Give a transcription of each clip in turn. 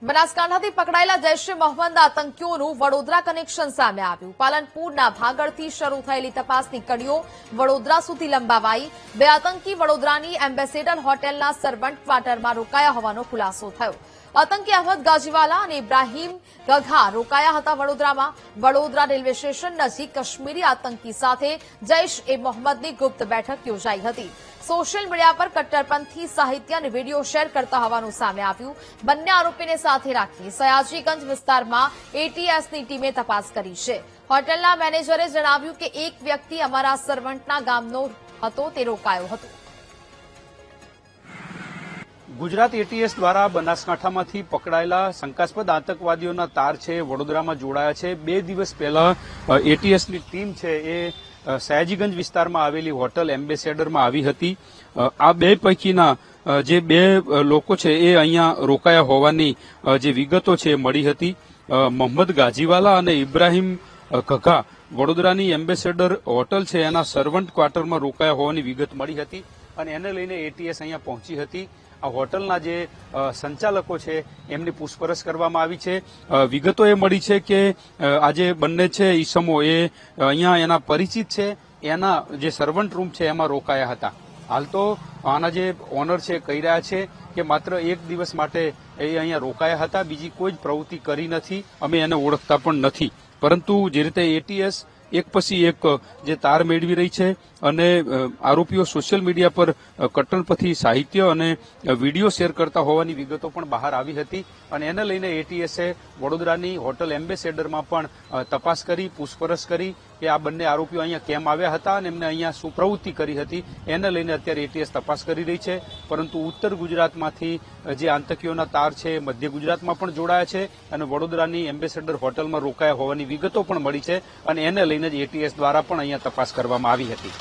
બનાસકાંઠાથી પકડાયેલા જૈશ-એ મોહમ્મદ આતંકીઓનું વડોદરા કનેક્શન સામે આવ્યું। પાલનપુરના ભાગળથી શરૂ થયેલી તપાસની કડીઓ વડોદરા સુધી લંબાવાઈ। બે આતંકી વડોદરાની એમ્બેસેડર હોટેલના સર્વન્ટ ક્વાર્ટરમાં રોકાયા હોવાનો ખુલાસો થયો। આતંકી અહમદ ગાજીવાલા અને ઇબ્રાહીમ ગઘા રોકાયા હતા વડોદરામાં। વડોદરા રેલવે સ્ટેશન નજીક કાશ્મીરી આતંકી સાથે જૈશ-એ મોહમ્મદની ગુપ્ત બેઠક યોજાઈ હતી। સોશિયલ મીડિયા પર કટ્ટરપંથી સાહિત્ય અને વિડીયો શેર કરતા હોવાનું સામે આવ્યું। બંને આરોપીને સાથે રાખી સયાજીગંજ વિસ્તારમાં એટીએસની ટીમે તપાસ કરી છે। હોટેલના મેનેજરે જણાવ્યું કે એક વ્યક્તિ અમારા સર્વન્ટના ગામનો હતો, તે રોકાયો હતો। ગુજરાત એટીએસ દ્વારા બનાસકાંઠામાંથી પકડાયેલા શંકાસ્પદ આતંકવાદીઓના તાર છે વડોદરામાં જોડાયા છે। 2 દિવસ પહેલા એટીએસની ટીમ છે એ સયાજીગંજ વિસ્તારમાં આવેલી હોટલ એમ્બેસેડરમાં આવી હતી। આ બે પૈકીના જે 2 લોકો છે એ અહીંયા રોકાયા હોવાની જે વિગતો છે મળી હતી। મોહમ્મદ ગાજીવાલા અને ઇબ્રાહીમ ગઘા વડોદરાની એમ્બેસેડર હોટલ છે એના સર્વન્ટ ક્વાર્ટરમાં રોકાયા હોવાની વિગત મળી હતી અને એને લઈને એટીએસ અહીંયા પહોંચી હતી। આ હોટલના જે સંચાલકો છે એમની પૂછપરછ કરવામાં આવી છે। વિગતો એ મળી છે કે આજે બંને છે ઈસમો એ અહીંયા એના પરિચિત છે, એના જે સર્વન્ટ રૂમ છે એમાં રોકાયા હતા। હાલ તો આના જે ઓનર છે કહી રહ્યા છે કે માત્ર 1 દિવસ માટે એ અહીંયા રોકાયા હતા, બીજી કોઈ જ પ્રવૃત્તિ કરી નથી, અમે એને ઓળખતા પણ નથી। પરંતુ જે રીતે એટીએસ એક પછી એક જે તાર મેળવી રહી છે અને આરોપીઓ સોશિયલ મીડિયા પર કટ્ટરપંથી સાહિત્ય અને વિડીયો શેર કરતા હોવાની વિગતો પણ બહાર આવી હતી અને એને લઈને એટીએસે વડોદરાની હોટલ એમ્બેસેડરમાં પણ તપાસ કરી, પૂછપરછ કરી કે આ બંને આરોપીઓ અહીંયા કેમ આવ્યા હતા અને એમને અહીંયા શું પ્રવૃત્તિ કરી હતી, એને લઈને અત્યારે એટીએસ તપાસ કરી રહી છે। પરંતુ ઉત્તર ગુજરાતમાંથી જે આતંકીઓના તાર છે મધ્ય ગુજરાતમાં પણ જોડાયા છે અને વડોદરાની એમ્બેસેડર હોટલમાં રોકાયા હોવાની વિગતો પણ મળી છે અને એને લઈને જ એટીએસ દ્વારા પણ અહીંયા તપાસ કરવામાં આવી હતી।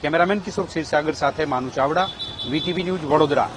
કેમેરામેન કિશોર ક્ષીરસાગર સાથે માનુ ચાવડા, વીટીવી ન્યૂઝ, વડોદરા।